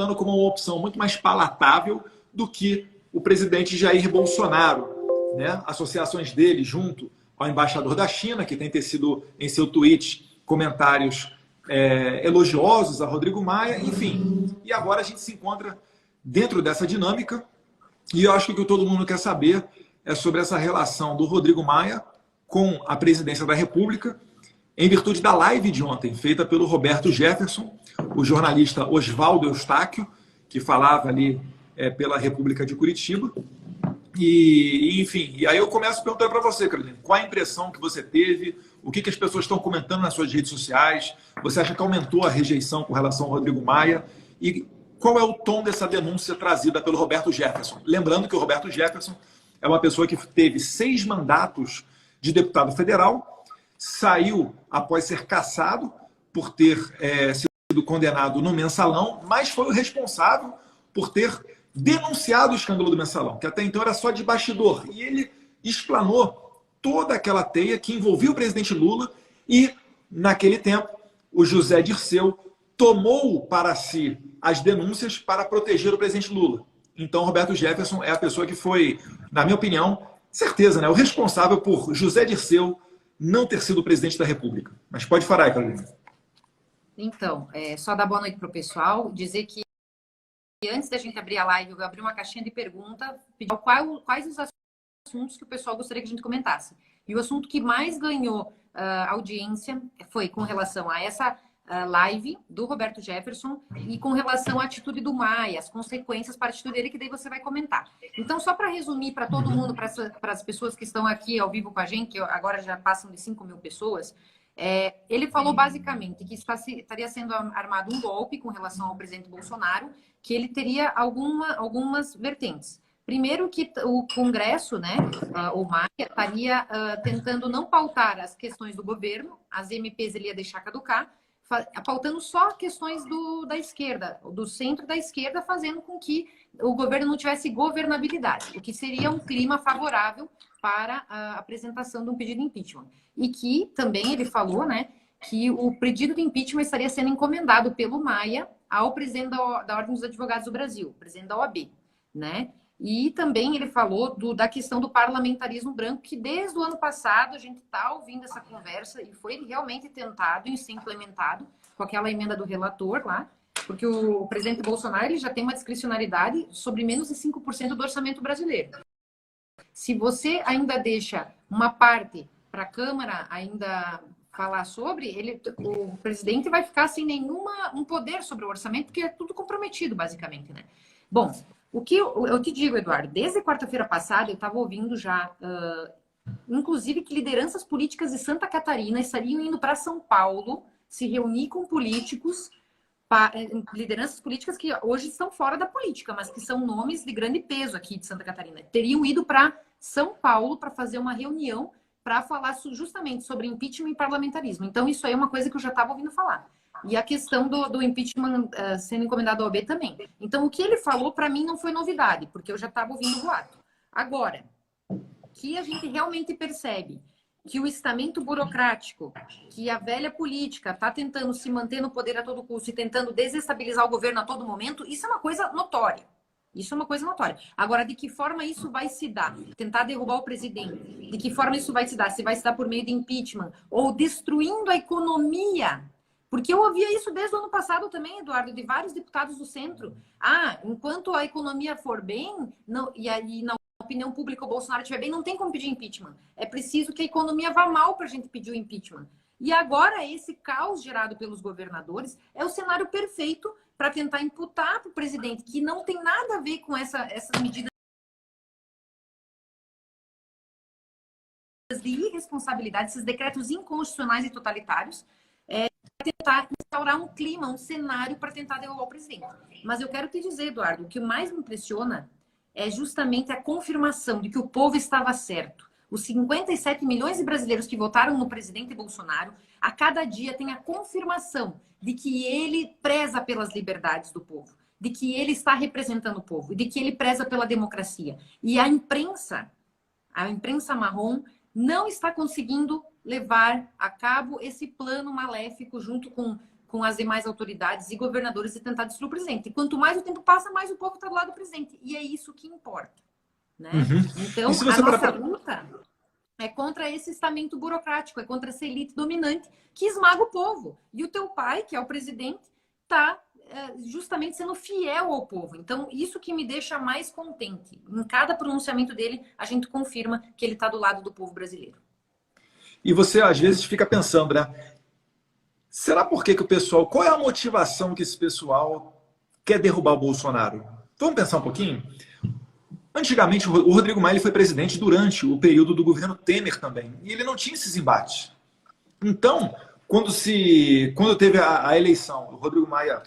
apresentando como uma opção muito mais palatável do que o presidente Jair Bolsonaro, né? Associações dele junto ao embaixador da China, que tem tecido em seu tweet comentários elogiosos a Rodrigo Maia, enfim. E agora a gente se encontra dentro dessa dinâmica e eu acho que o que todo mundo quer saber é sobre essa relação do Rodrigo Maia com a presidência da República, em virtude da live de ontem, feita pelo Roberto Jefferson, o jornalista Oswaldo Eustáquio, que falava ali pela República de Curitiba. Enfim, e aí eu começo perguntando para você, Carolina, qual a impressão que você teve, o que as pessoas estão comentando nas suas redes sociais, você acha que aumentou a rejeição com relação ao Rodrigo Maia, e qual é o tom dessa denúncia trazida pelo Roberto Jefferson? Lembrando que o Roberto Jefferson é uma pessoa que teve 6 mandatos de deputado federal, saiu após ser cassado por ter sido condenado no Mensalão, mas foi o responsável por ter denunciado o escândalo do Mensalão, que até então era só de bastidor. E ele explanou toda aquela teia que envolvia o presidente Lula e, naquele tempo, o José Dirceu tomou para si as denúncias para proteger o presidente Lula. Então, Roberto Jefferson é a pessoa que foi, na minha opinião, certeza, né, o responsável por José Dirceu não ter sido presidente da República. Mas pode falar aí, Carolina. Então, só dar boa noite para o pessoal, dizer que antes da gente abrir a live, eu vou abrir uma caixinha de pergunta, pedir quais os assuntos que o pessoal gostaria que a gente comentasse. E o assunto que mais ganhou audiência foi com relação a essa live do Roberto Jefferson e com relação à atitude do Maia, as consequências para a atitude dele, que daí você vai comentar. Então, só para resumir para todo mundo, para as pessoas que estão aqui ao vivo com a gente, que agora já passam de 5 mil pessoas, ele falou basicamente que estaria sendo armado um golpe com relação ao presidente Bolsonaro, que ele teria algumas vertentes. Primeiro que o Congresso, né, o Maia, estaria tentando não pautar as questões do governo, as MPs ele ia deixar caducar, pautando só questões da esquerda, do centro da esquerda, fazendo com que o governo não tivesse governabilidade, o que seria um clima favorável para a apresentação de um pedido de impeachment. E que também ele falou, né, que o pedido de impeachment estaria sendo encomendado pelo Maia ao presidente da Ordem dos Advogados do Brasil, presidente da OAB, né? E também ele falou da questão do parlamentarismo branco, que desde o ano passado a gente está ouvindo essa conversa e foi realmente tentado em ser implementado com aquela emenda do relator lá, porque o presidente Bolsonaro ele já tem uma discricionariedade sobre menos de 5% do orçamento brasileiro. Se você ainda deixa uma parte para a Câmara ainda falar sobre, o presidente vai ficar sem um poder sobre o orçamento, porque é tudo comprometido, basicamente, né? Bom, o que eu te digo, Eduardo, desde quarta-feira passada eu estava ouvindo já, inclusive, que lideranças políticas de Santa Catarina estariam indo para São Paulo se reunir com políticos, lideranças políticas que hoje estão fora da política, mas que são nomes de grande peso aqui de Santa Catarina. Teriam ido para São Paulo para fazer uma reunião para falar justamente sobre impeachment e parlamentarismo. Então, isso aí é uma coisa que eu já estava ouvindo falar. E a questão do impeachment sendo encomendado ao OAB também. Então, o que ele falou, para mim, não foi novidade, porque eu já estava ouvindo o boato. Agora, que a gente realmente percebe que o estamento burocrático, que a velha política está tentando se manter no poder a todo custo e tentando desestabilizar o governo a todo momento, isso é uma coisa notória. Isso é uma coisa notória. Agora, de que forma isso vai se dar? Tentar derrubar o presidente. De que forma isso vai se dar? Se vai se dar por meio de impeachment ou destruindo a economia. Porque eu ouvia isso desde o ano passado também, Eduardo, de vários deputados do centro. Enquanto a economia for bem, e aí na opinião pública o Bolsonaro estiver bem, não tem como pedir impeachment. É preciso que a economia vá mal para a gente pedir o impeachment. E agora esse caos gerado pelos governadores é o cenário perfeito para tentar imputar para o presidente, que não tem nada a ver com essas medidas de irresponsabilidade, esses decretos inconstitucionais e totalitários, tentar instaurar um clima, um cenário para tentar derrubar o presidente. Mas eu quero te dizer, Eduardo, o que mais me impressiona é justamente a confirmação de que o povo estava certo. Os 57 milhões de brasileiros que votaram no presidente Bolsonaro, a cada dia tem a confirmação de que ele preza pelas liberdades do povo, de que ele está representando o povo, de que ele preza pela democracia. E a imprensa marrom, não está conseguindo levar a cabo esse plano maléfico junto com com as demais autoridades e governadores e tentar destruir o presidente. E quanto mais o tempo passa, mais o povo está do lado do presidente. E é isso que importa. Né? Então, a nossa luta é contra esse estamento burocrático, é contra essa elite dominante que esmaga o povo. E o teu pai, que é o presidente, está justamente sendo fiel ao povo. Então, isso que me deixa mais contente. Em cada pronunciamento dele, a gente confirma que ele está do lado do povo brasileiro. E você, às vezes, fica pensando, né? Será por que o pessoal... Qual é a motivação que esse pessoal quer derrubar o Bolsonaro? Vamos pensar um pouquinho? Antigamente, o Rodrigo Maia foi presidente durante o período do governo Temer também. E ele não tinha esses embates. Então, quando teve a eleição, o Rodrigo Maia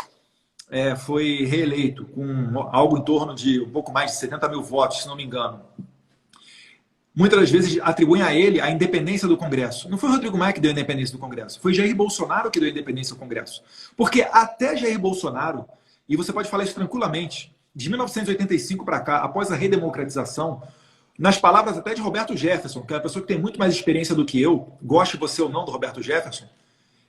foi reeleito com algo em torno de um pouco mais de 70 mil votos, se não me engano. Muitas das vezes atribuem a ele a independência do Congresso. Não foi o Rodrigo Maia que deu a independência do Congresso, foi Jair Bolsonaro que deu a independência do Congresso. Porque até Jair Bolsonaro, e você pode falar isso tranquilamente, de 1985 para cá, após a redemocratização, nas palavras até de Roberto Jefferson, que é uma pessoa que tem muito mais experiência do que eu, goste você ou não do Roberto Jefferson,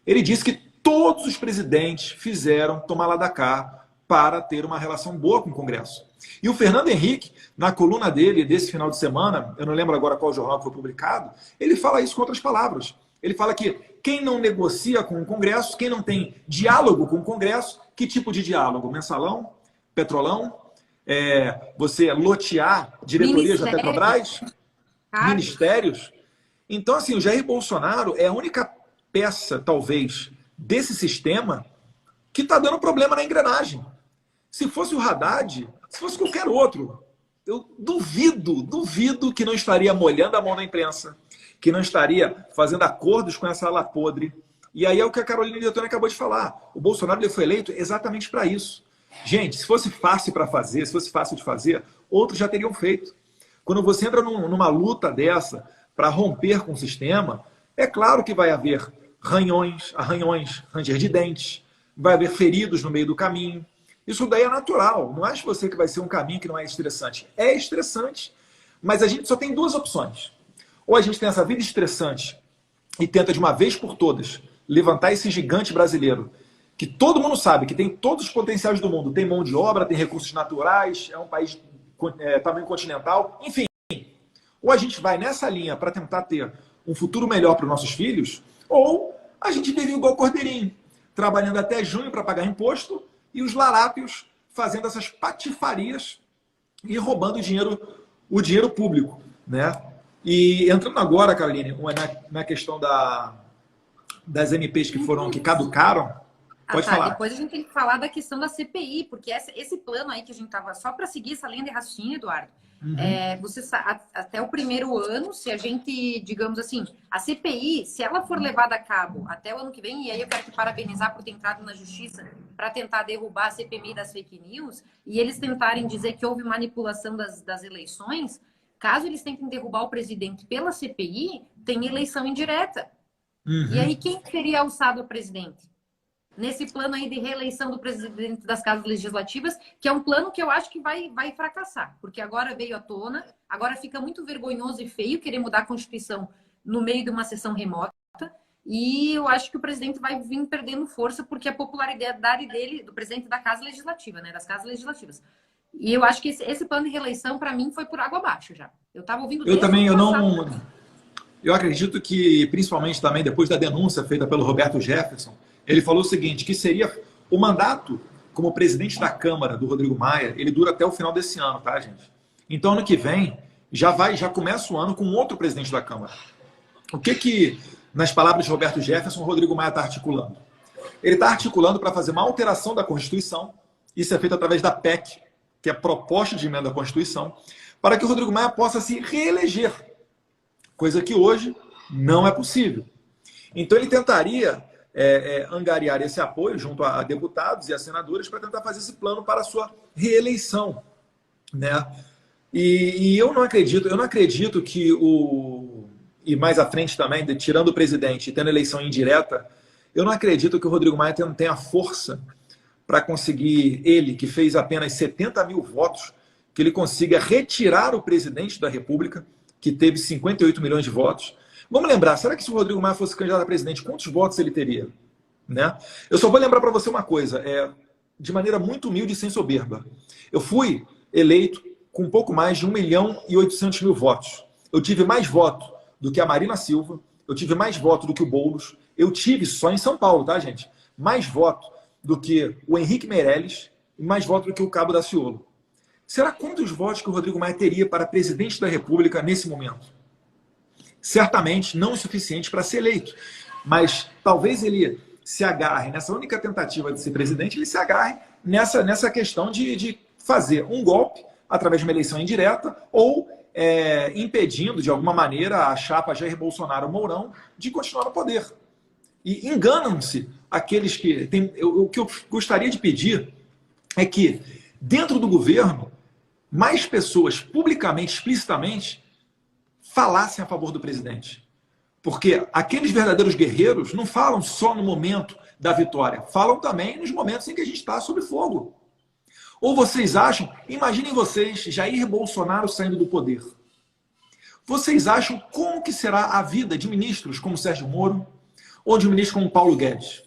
ele disse que todos os presidentes fizeram tomar lá da cá para ter uma relação boa com o Congresso. E o Fernando Henrique, na coluna dele desse final de semana, eu não lembro agora qual jornal foi publicado, ele fala isso com outras palavras. Ele fala que quem não negocia com o Congresso, quem não tem diálogo com o Congresso, que tipo de diálogo? Mensalão? Petrolão? Você lotear diretorias da Petrobras? Ministérios? Então, assim, o Jair Bolsonaro é a única peça, talvez, desse sistema que está dando problema na engrenagem. Se fosse o Haddad, se fosse qualquer outro, eu duvido que não estaria molhando a mão na imprensa, que não estaria fazendo acordos com essa ala podre. E aí é o que a Carolina Detoni acabou de falar. O Bolsonaro ele foi eleito exatamente para isso. Gente, se fosse fácil para fazer, se fosse fácil de fazer, outros já teriam feito. Quando você entra numa luta dessa para romper com o sistema, é claro que vai haver arranhões, ranger de dentes, vai haver feridos no meio do caminho. Isso daí é natural. Não acho você que vai ser um caminho que não é estressante. É estressante, mas a gente só tem duas opções. Ou a gente tem essa vida estressante e tenta de uma vez por todas levantar esse gigante brasileiro, que todo mundo sabe que tem todos os potenciais do mundo. Tem mão de obra, tem recursos naturais, é um país tamanho continental, enfim. Ou a gente vai nessa linha para tentar ter um futuro melhor para os nossos filhos, ou a gente vive igual o Cordeirinho, trabalhando até junho para pagar imposto, e os larápios fazendo essas patifarias e roubando o dinheiro público. Né? E entrando agora, Caroline, na questão das MPs que caducaram, pode falar. Depois a gente tem que falar da questão da CPI, porque esse plano aí que a gente estava só para seguir essa linha de raciocínio, Eduardo, até o primeiro ano, se a gente, digamos assim, a CPI, se ela for levada a cabo até o ano que vem, e aí eu quero te parabenizar por ter entrado na justiça para tentar derrubar a CPMI das fake news, e eles tentarem dizer que houve manipulação das eleições, caso eles tentem derrubar o presidente pela CPI, tem eleição indireta. E aí quem seria alçado a presidente? Nesse plano aí de reeleição do presidente das casas legislativas, que é um plano que eu acho que vai fracassar, porque agora veio à tona, agora fica muito vergonhoso e feio querer mudar a Constituição no meio de uma sessão remota, e eu acho que o presidente vai vir perdendo força, porque a popularidade dele, do presidente da Casa Legislativa, né, das casas legislativas. E eu acho que esse plano de reeleição, para mim, foi por água abaixo já. Eu estava ouvindo... Eu acredito que, principalmente também depois da denúncia feita pelo Roberto Jefferson, ele falou o seguinte, que seria o mandato como presidente da Câmara do Rodrigo Maia, ele dura até o final desse ano, tá, gente? Então, ano que vem, já começa o ano com outro presidente da Câmara. O que, nas palavras de Roberto Jefferson, o Rodrigo Maia está articulando? Ele está articulando para fazer uma alteração da Constituição, isso é feito através da PEC, que é a proposta de emenda à Constituição, para que o Rodrigo Maia possa se reeleger, coisa que hoje não é possível. Então, ele tentaria angariar esse apoio junto a deputados e a senadores para tentar fazer esse plano para a sua reeleição. Né? E eu não acredito que e mais à frente também, tirando o presidente e tendo eleição indireta, eu não acredito que o Rodrigo Maia tenha força para conseguir, ele que fez apenas 70 mil votos, que ele consiga retirar o presidente da República, que teve 58 milhões de votos. Vamos lembrar, será que se o Rodrigo Maia fosse candidato a presidente, quantos votos ele teria? né? Eu só vou lembrar para você uma coisa, de maneira muito humilde e sem soberba. Eu fui eleito com um pouco mais de 1.800.000 votos. Eu tive mais voto do que a Marina Silva, eu tive mais voto do que o Boulos, eu tive só em São Paulo, tá, gente? Mais voto do que o Henrique Meirelles e mais voto do que o Cabo Daciolo. Será quantos votos que o Rodrigo Maia teria para presidente da República nesse momento? Certamente não o suficiente para ser eleito, mas talvez ele se agarre nessa única tentativa de ser presidente, ele se agarre nessa questão de fazer um golpe através de uma eleição indireta ou impedindo, de alguma maneira, a chapa Jair Bolsonaro-Mourão de continuar no poder. E enganam-se aqueles que... O que eu gostaria de pedir é que, dentro do governo, mais pessoas, publicamente, explicitamente, falassem a favor do presidente. Porque aqueles verdadeiros guerreiros não falam só no momento da vitória, falam também nos momentos em que a gente está sob fogo. Ou vocês acham, imaginem vocês, Jair Bolsonaro saindo do poder. Vocês acham como que será a vida de ministros como Sérgio Moro ou de ministros como Paulo Guedes?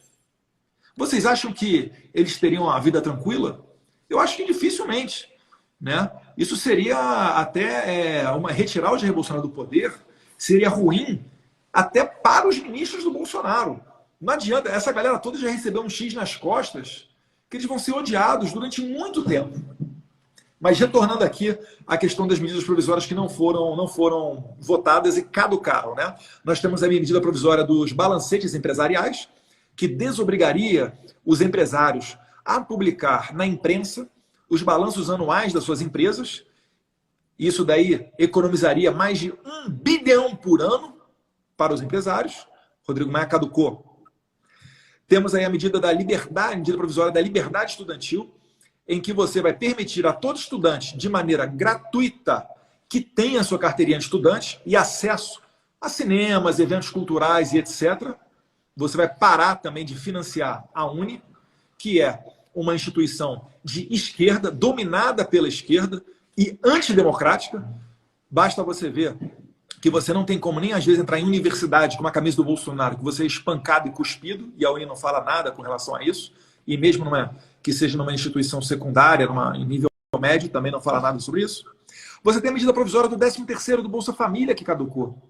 Vocês acham que eles teriam a vida tranquila? Eu acho que dificilmente, né? Isso seria até retirar o Jair Bolsonaro do poder, seria ruim até para os ministros do Bolsonaro. Não adianta, essa galera toda já recebeu um X nas costas, que eles vão ser odiados durante muito tempo. Mas retornando aqui à questão das medidas provisórias que não foram votadas e caducaram, né? Nós temos a medida provisória dos balancetes empresariais, que desobrigaria os empresários a publicar na imprensa os balanços anuais das suas empresas. Isso daí economizaria mais de 1 bilhão por ano para os empresários. Rodrigo Maia caducou. Temos aí a medida da liberdade, a medida provisória da liberdade estudantil, em que você vai permitir a todo estudante, de maneira gratuita, que tenha sua carteirinha de estudante e acesso a cinemas, eventos culturais e etc. Você vai parar também de financiar a Uni, que é uma instituição de esquerda, dominada pela esquerda e antidemocrática. Basta você ver que você não tem como nem às vezes entrar em universidade com uma camisa do Bolsonaro, que você é espancado e cuspido, e a Uni não fala nada com relação a isso, e mesmo que seja numa instituição secundária, em nível médio, também não fala nada sobre isso. Você tem a medida provisória do 13º do Bolsa Família que caducou.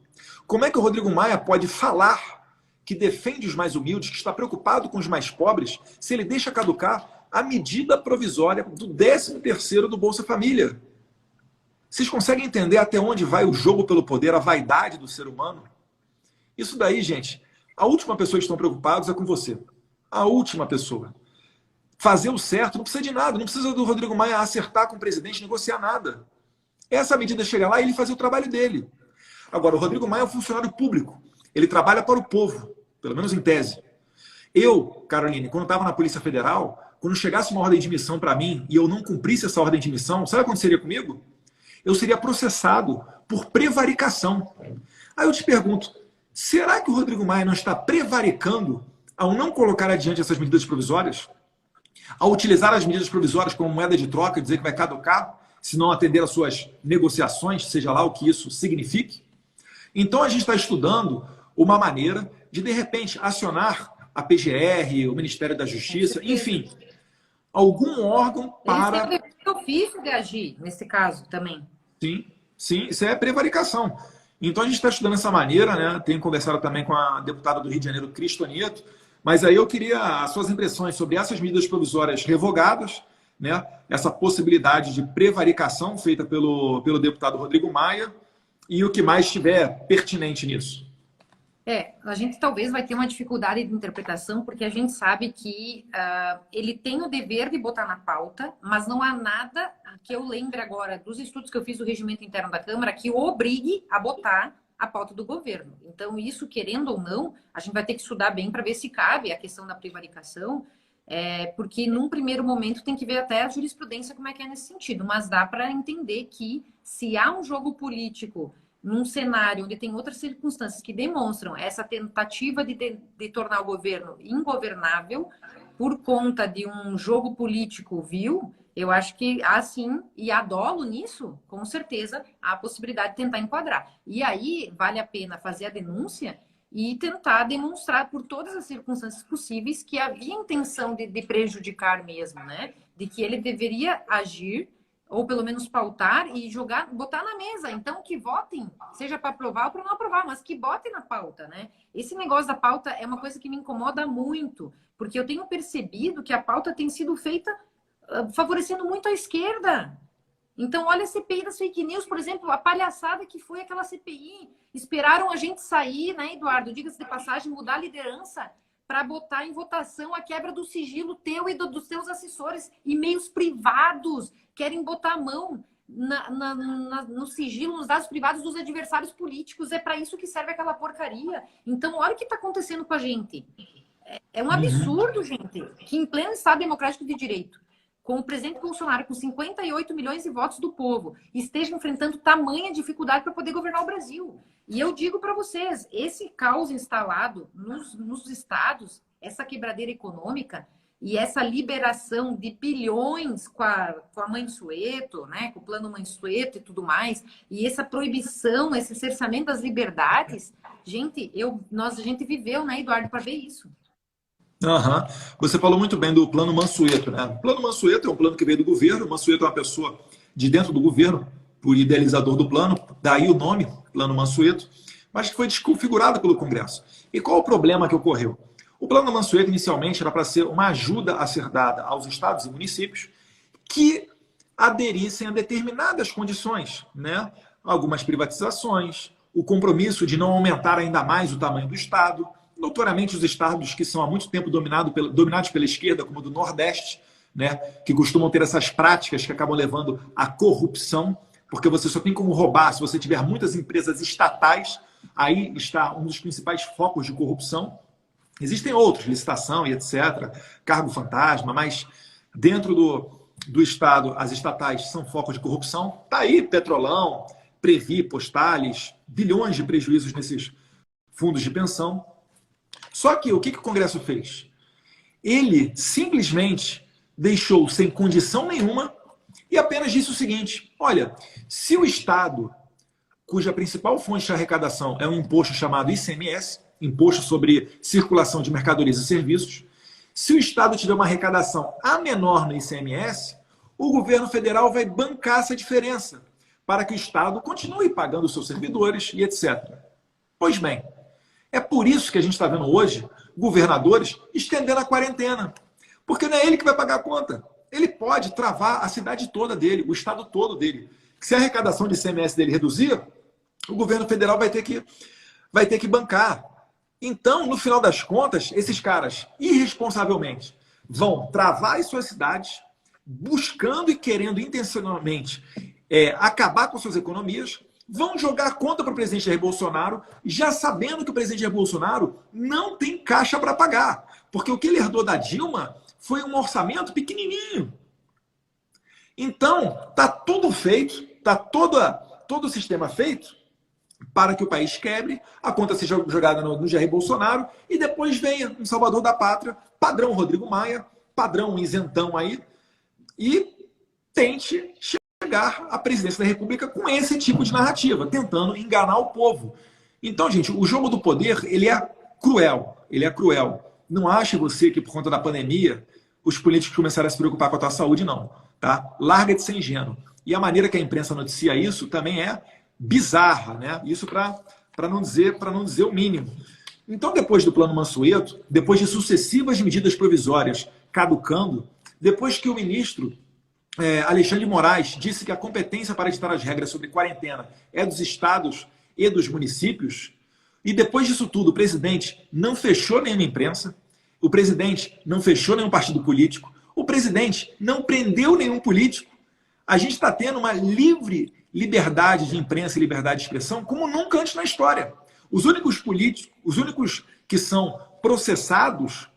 Como é que o Rodrigo Maia pode falar que defende os mais humildes, que está preocupado com os mais pobres, se ele deixa caducar a medida provisória do 13º do Bolsa Família? Vocês conseguem entender até onde vai o jogo pelo poder, a vaidade do ser humano? Isso daí, gente, a última pessoa que estão preocupados é com você. A última pessoa. Fazer o certo não precisa de nada, não precisa do Rodrigo Maia acertar com o presidente, negociar nada. Essa medida chega lá e ele fazer o trabalho dele. Agora, o Rodrigo Maia é um funcionário público. Ele trabalha para o povo, pelo menos em tese. Eu, Caroline, quando estava na Polícia Federal, quando chegasse uma ordem de missão para mim e eu não cumprisse essa ordem de missão, sabe o que aconteceria comigo? Eu seria processado por prevaricação. Aí eu te pergunto, será que o Rodrigo Maia não está prevaricando ao não colocar adiante essas medidas provisórias? Ao utilizar as medidas provisórias como moeda de troca, dizer que vai caducar, se não atender às suas negociações, seja lá o que isso signifique? Então a gente está estudando uma maneira de repente, acionar a PGR, o Ministério da Justiça, enfim, algum órgão para... Eles têm o ofício de agir, nesse caso, também. Sim, isso é prevaricação. Então a gente está estudando essa maneira, né? Tenho conversado também com a deputada do Rio de Janeiro, Cristo Nieto, mas aí eu queria as suas impressões sobre essas medidas provisórias revogadas, né? Essa possibilidade de prevaricação feita pelo deputado Rodrigo Maia e o que mais estiver pertinente nisso. A gente talvez vai ter uma dificuldade de interpretação, porque a gente sabe que ele tem o dever de botar na pauta, mas não há nada que eu lembre agora dos estudos que eu fiz do regimento interno da Câmara que o obrigue a botar a pauta do governo. Então, isso, querendo ou não, a gente vai ter que estudar bem para ver se cabe a questão da prevaricação, porque num primeiro momento tem que ver até a jurisprudência como é que é nesse sentido, mas dá para entender que se há um jogo político num cenário onde tem outras circunstâncias que demonstram essa tentativa de tornar o governo ingovernável por conta de um jogo político vil, eu acho que há sim, e há dolo nisso, com certeza, há a possibilidade de tentar enquadrar. E aí vale a pena fazer a denúncia e tentar demonstrar por todas as circunstâncias possíveis que havia intenção de prejudicar mesmo, né? De que ele deveria agir, ou pelo menos pautar e jogar, botar na mesa. Então, que votem, seja para aprovar ou para não aprovar, mas que botem na pauta, né? Esse negócio da pauta é uma coisa que me incomoda muito, porque eu tenho percebido que a pauta tem sido feita favorecendo muito a esquerda. Então, olha a CPI das fake news, por exemplo, a palhaçada que foi aquela CPI. Esperaram a gente sair, né, Eduardo? Diga-se de passagem, mudar a liderança para botar em votação a quebra do sigilo teu e dos teus assessores. E-mails privados querem botar a mão no sigilo, nos dados privados dos adversários políticos. É para isso que serve aquela porcaria. Então, olha o que está acontecendo com a gente. É um absurdo, gente, que em pleno Estado Democrático de Direito, com o presidente Bolsonaro com 58 milhões de votos do povo, esteja enfrentando tamanha dificuldade para poder governar o Brasil. E eu digo para vocês, esse caos instalado nos estados, essa quebradeira econômica e essa liberação de bilhões com a Mansueto, né, com o plano Mansueto e tudo mais, e essa proibição, esse cerceamento das liberdades, gente, a gente viveu, né, Eduardo, para ver isso. Uhum. Você falou muito bem do plano Mansueto, né? O plano Mansueto é um plano que veio do governo. O Mansueto é uma pessoa de dentro do governo, por idealizador do plano, daí o nome, plano Mansueto, mas que foi desconfigurado pelo Congresso. E qual o problema que ocorreu? O plano Mansueto inicialmente era para ser uma ajuda a ser dada aos estados e municípios que aderissem a determinadas condições, né? Algumas privatizações, o compromisso de não aumentar ainda mais o tamanho do estado. Notoriamente, os estados que são há muito tempo dominados pela esquerda, como o do Nordeste, né, que costumam ter essas práticas que acabam levando à corrupção, porque você só tem como roubar se você tiver muitas empresas estatais, aí está um dos principais focos de corrupção. Existem outros, licitação e etc., cargo fantasma, mas dentro do Estado, as estatais são focos de corrupção. Está aí Petrolão, Previ, Postales, bilhões de prejuízos nesses fundos de pensão. Só que o que o Congresso fez? Ele simplesmente deixou sem condição nenhuma e apenas disse o seguinte: olha, se o Estado, cuja principal fonte de arrecadação é um imposto chamado ICMS, Imposto sobre Circulação de Mercadorias e Serviços, se o Estado tiver uma arrecadação a menor no ICMS, o governo federal vai bancar essa diferença para que o Estado continue pagando os seus servidores e etc. Pois bem, é por isso que a gente está vendo hoje governadores estendendo a quarentena. Porque não é ele que vai pagar a conta. Ele pode travar a cidade toda dele, o estado todo dele. Se a arrecadação de ICMS dele reduzir, o governo federal vai ter que bancar. Então, no final das contas, esses caras, irresponsavelmente, vão travar as suas cidades, buscando e querendo intencionalmente acabar com suas economias, vão jogar a conta para o presidente Jair Bolsonaro, já sabendo que o presidente Jair Bolsonaro não tem caixa para pagar. Porque o que ele herdou da Dilma foi um orçamento pequenininho. Então, está tudo feito, está todo o sistema feito para que o país quebre, a conta seja jogada no Jair Bolsonaro e depois venha um salvador da pátria, padrão Rodrigo Maia, padrão isentão aí, e tente chegar à presidência da República com esse tipo de narrativa, tentando enganar o povo. Então, gente, o jogo do poder, ele é cruel. Ele é cruel. Não ache você que, por conta da pandemia, os políticos começaram a se preocupar com a tua saúde, não. Tá? Larga de ser ingênuo. E a maneira que a imprensa noticia isso também é bizarra, né? Isso para não dizer o mínimo. Então, depois do plano Mansueto, depois de sucessivas medidas provisórias caducando, depois que o ministro Alexandre de Moraes disse que a competência para editar as regras sobre quarentena é dos estados e dos municípios, e depois disso tudo o presidente não fechou nenhuma imprensa, o presidente não fechou nenhum partido político, o presidente não prendeu nenhum político, a gente está tendo uma livre liberdade de imprensa e liberdade de expressão como nunca antes na história. Os únicos políticos, os únicos que são processados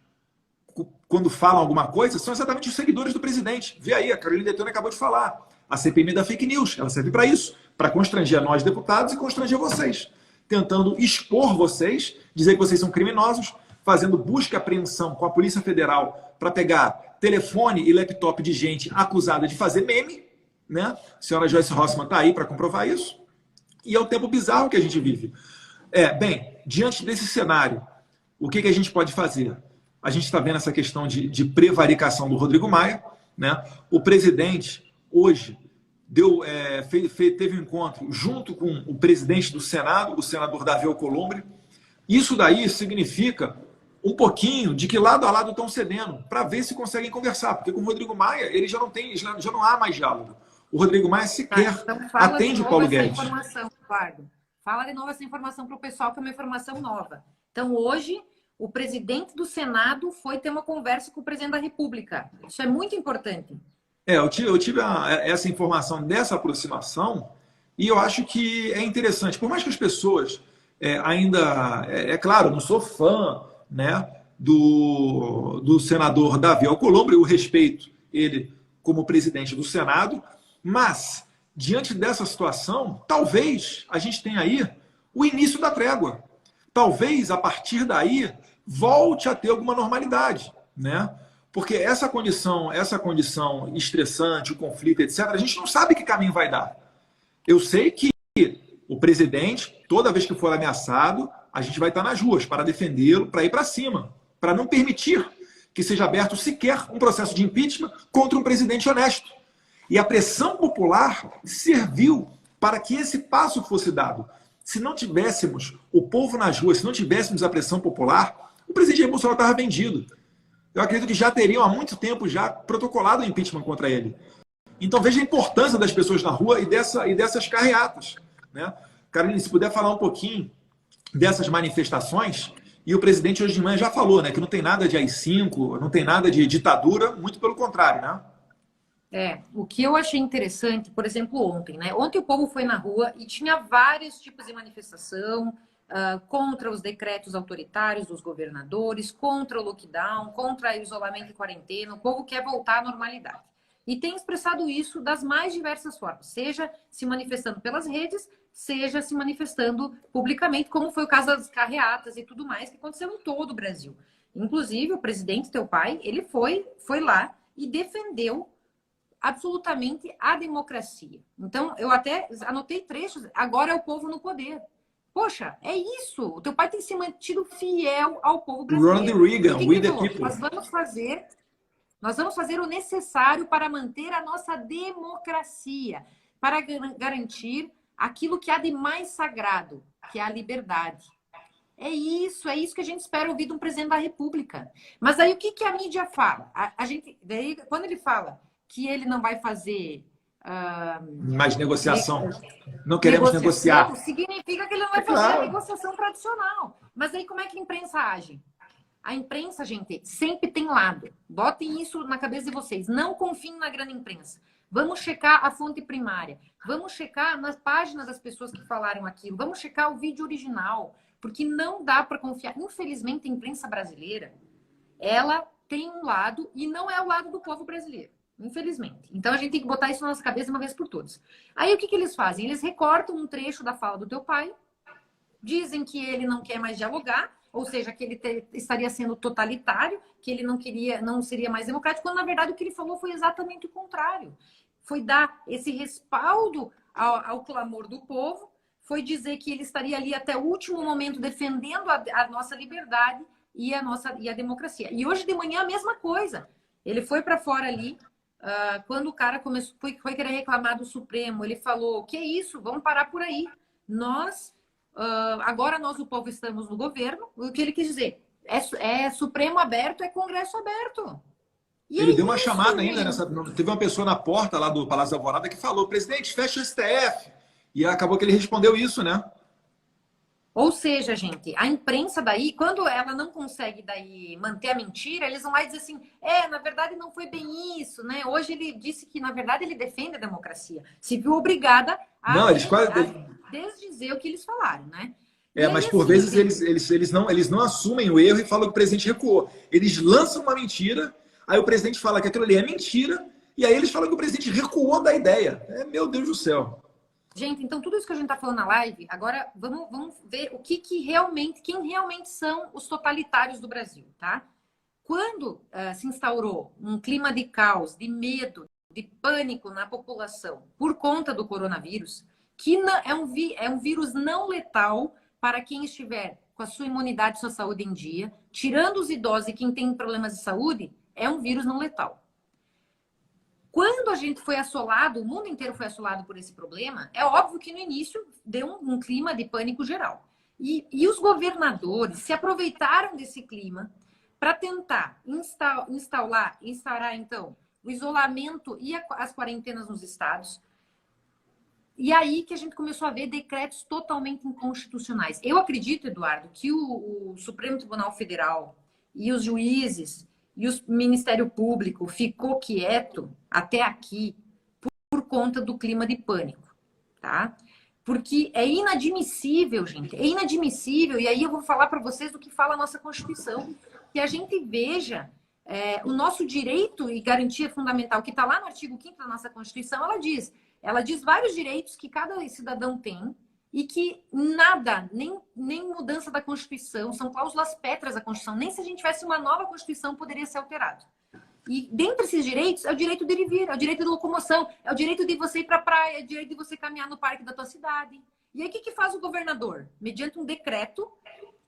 quando falam alguma coisa são exatamente os seguidores do presidente. Vê aí, a Carolina Detone acabou de falar. A CPMI da fake news, ela serve para isso, para constranger nós deputados e constranger vocês, tentando expor vocês, dizer que vocês são criminosos, fazendo busca e apreensão com a Polícia Federal para pegar telefone e laptop de gente acusada de fazer meme, né? A senhora Joyce Rossmann está aí para comprovar isso. E é o tempo bizarro que a gente vive. Bem, diante desse cenário, o que a gente pode fazer? A gente está vendo essa questão de prevaricação do Rodrigo Maia, né? O presidente, hoje, teve um encontro junto com o presidente do Senado, o senador Davi Alcolumbre. Isso daí significa um pouquinho de que lado a lado estão cedendo, para ver se conseguem conversar, porque com o Rodrigo Maia ele já não há mais diálogo. O Rodrigo Maia sequer então atende o Paulo Guedes. Fala de novo essa informação para o pessoal, que é uma informação nova. Então, hoje, o presidente do Senado foi ter uma conversa com o presidente da República. Isso é muito importante. Eu tive essa informação dessa aproximação e eu acho que é interessante. Por mais que as pessoas ainda... claro, eu não sou fã, né, do senador Davi Alcolumbre, eu respeito ele como presidente do Senado, mas, diante dessa situação, talvez a gente tenha aí o início da trégua. Talvez, a partir daí, volte a ter alguma normalidade, né? Porque essa condição estressante, o conflito, etc., a gente não sabe que caminho vai dar. Eu sei que o presidente, toda vez que for ameaçado, a gente vai estar nas ruas para defendê-lo, para ir para cima, para não permitir que seja aberto sequer um processo de impeachment contra um presidente honesto. E a pressão popular serviu para que esse passo fosse dado. Se não tivéssemos o povo nas ruas, se não tivéssemos a pressão popular, o presidente Jair Bolsonaro estava vendido. Eu acredito que já teriam há muito tempo já protocolado o impeachment contra ele. Então veja a importância das pessoas na rua e dessas carreatas, né? Carolina, se puder falar um pouquinho dessas manifestações, e o presidente hoje de manhã já falou, né, que não tem nada de AI-5, não tem nada de ditadura, muito pelo contrário, né? O que eu achei interessante, por exemplo, ontem, né? Ontem o povo foi na rua e tinha vários tipos de manifestação contra os decretos autoritários dos governadores, contra o lockdown, contra o isolamento e quarentena. O povo quer voltar à normalidade. E tem expressado isso das mais diversas formas, seja se manifestando pelas redes, seja se manifestando publicamente, como foi o caso das carreatas e tudo mais, que aconteceu em todo o Brasil. Inclusive, o presidente, teu pai, ele foi lá e defendeu absolutamente a democracia. Então, eu até anotei trechos, agora é o povo no poder. Poxa, é isso. O teu pai tem se mantido fiel ao povo brasileiro. Ronald Reagan, we the people. Nós vamos fazer o necessário para manter a nossa democracia, para garantir aquilo que há de mais sagrado, que é a liberdade. É isso que a gente espera ouvir de um presidente da República. Mas aí o que a mídia fala? Daí, quando ele fala que ele não vai fazer mais negociação, não queremos negociar, significa que ele não vai fazer a negociação tradicional. Mas aí como é que a imprensa age? A imprensa, gente, sempre tem lado. Botem isso na cabeça de vocês. Não confiem na grande imprensa. Vamos checar a fonte primária. Vamos checar nas páginas das pessoas que falaram aquilo. Vamos checar o vídeo original. Porque não dá para confiar. Infelizmente, a imprensa brasileira, ela tem um lado e não é o lado do povo brasileiro. Infelizmente. Então, a gente tem que botar isso na nossa cabeça uma vez por todas. Aí, o que eles fazem? Eles recortam um trecho da fala do teu pai, dizem que ele não quer mais dialogar, ou seja, que ele estaria sendo totalitário, que ele não seria mais democrático, quando, na verdade, o que ele falou foi exatamente o contrário. Foi dar esse respaldo ao clamor do povo, foi dizer que ele estaria ali até o último momento defendendo a nossa liberdade e a democracia. E hoje de manhã a mesma coisa. Ele foi para fora ali, quando o cara foi querer reclamar do Supremo, ele falou, que é isso? Vamos parar por aí. Agora nós, o povo, estamos no governo. O que ele quis dizer? É Supremo aberto, é Congresso aberto. E ele deu uma chamada ainda teve uma pessoa na porta lá do Palácio da Alvorada que falou, presidente, fecha o STF. E acabou que ele respondeu isso, né? Ou seja, gente, a imprensa daí, quando ela não consegue daí manter a mentira, eles vão lá dizer assim, na verdade não foi bem isso, né? Hoje ele disse que, na verdade, ele defende a democracia. Se viu obrigada a desdizer o que eles falaram, né? Mas por vezes eles não assumem o erro e falam que o presidente recuou. Eles lançam uma mentira, aí o presidente fala que aquilo ali é mentira, e aí eles falam que o presidente recuou da ideia. Meu Deus do céu. Gente, então tudo isso que a gente está falando na live, agora vamos ver quem realmente são os totalitários do Brasil, tá? Quando se instaurou um clima de caos, de medo, de pânico na população por conta do coronavírus, que é um vírus não letal para quem estiver com a sua imunidade e sua saúde em dia, tirando os idosos e quem tem problemas de saúde, é um vírus não letal. Quando a gente foi assolado, o mundo inteiro foi assolado por esse problema, é óbvio que no início deu um clima de pânico geral. E os governadores se aproveitaram desse clima para tentar instaurar, então, o isolamento e as quarentenas nos estados. E aí que a gente começou a ver decretos totalmente inconstitucionais. Eu acredito, Eduardo, que o Supremo Tribunal Federal e os juízes e o Ministério Público ficou quieto até aqui por conta do clima de pânico, tá? Porque é inadmissível, gente, é inadmissível, e aí eu vou falar para vocês do que fala a nossa Constituição, que a gente veja o nosso direito e garantia fundamental, que está lá no artigo 5º da nossa Constituição, ela diz vários direitos que cada cidadão tem e que nada, nem mudança da Constituição, são cláusulas pétreas da Constituição, nem se a gente tivesse uma nova Constituição poderia ser alterado. E dentre esses direitos, é o direito de ir e vir, é o direito de locomoção, é o direito de você ir para a praia, é o direito de você caminhar no parque da tua cidade. E aí o que faz o governador? Mediante um decreto,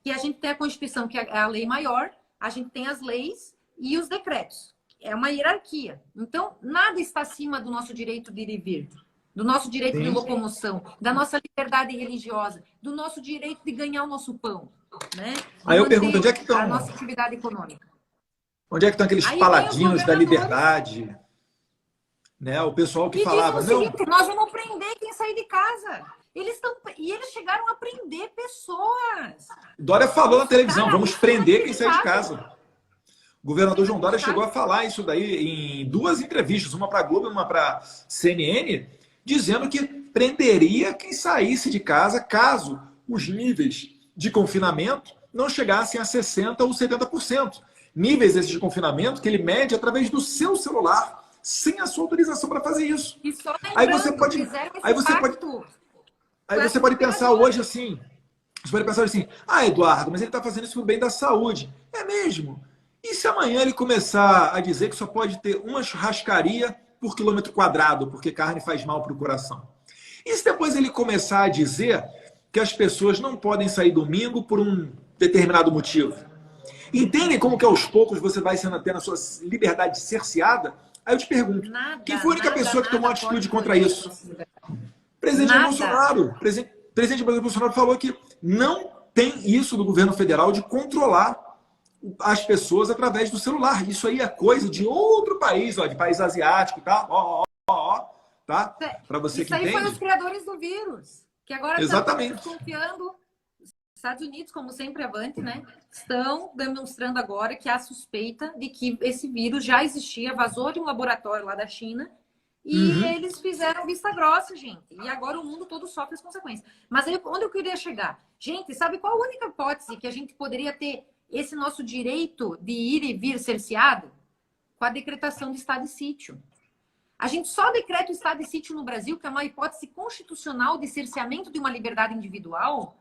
que a gente tem a Constituição, que é a lei maior, a gente tem as leis e os decretos. É uma hierarquia. Então, nada está acima do nosso direito de ir e vir, do nosso direito de locomoção, da nossa liberdade religiosa, do nosso direito de ganhar o nosso pão, né? Aí eu pergunto, onde é que estão a nossa atividade econômica? Onde é que estão aqueles paladinos da liberdade? Né? O pessoal que falava... O seguinte, nós vamos prender quem sair de casa. Eles chegaram a prender pessoas. Dória falou na televisão, vamos prender quem sair de casa. O governador João Dória chegou a falar isso daí em 2 entrevistas, uma para a Globo e uma para a CNN, dizendo que prenderia quem saísse de casa caso os níveis de confinamento não chegassem a 60% ou 70%. Níveis esses de confinamento que ele mede através do seu celular, sem a sua autorização para fazer isso. E só aí você pode pensar hoje assim, Eduardo, mas ele está fazendo isso para o bem da saúde. É mesmo? E se amanhã ele começar a dizer que só pode ter uma churrascaria por quilômetro quadrado, porque carne faz mal para o coração? E se depois ele começar a dizer que as pessoas não podem sair domingo por um determinado motivo? Entendem como que aos poucos você vai sendo tendo a sua liberdade cerceada? Aí eu te pergunto, quem foi a única pessoa que tomou atitude contra isso? Presidente Jair Bolsonaro. Presidente Bolsonaro falou que não tem isso do governo federal de controlar as pessoas através do celular. Isso aí é coisa de outro país, de país asiático, tá? Tá? Para você que entende. Isso aí foi os criadores do vírus, que agora estão desconfiando. Estados Unidos, como sempre avante, né? Estão demonstrando agora que há suspeita de que esse vírus já existia, vazou de um laboratório lá da China e eles fizeram vista grossa, gente. E agora o mundo todo sofre as consequências. Mas aí, onde eu queria chegar? Gente, sabe qual a única hipótese que a gente poderia ter esse nosso direito de ir e vir cerceado? Com a decretação de estado de sítio. A gente só decreta o estado de sítio no Brasil, que é uma hipótese constitucional de cerceamento de uma liberdade individual,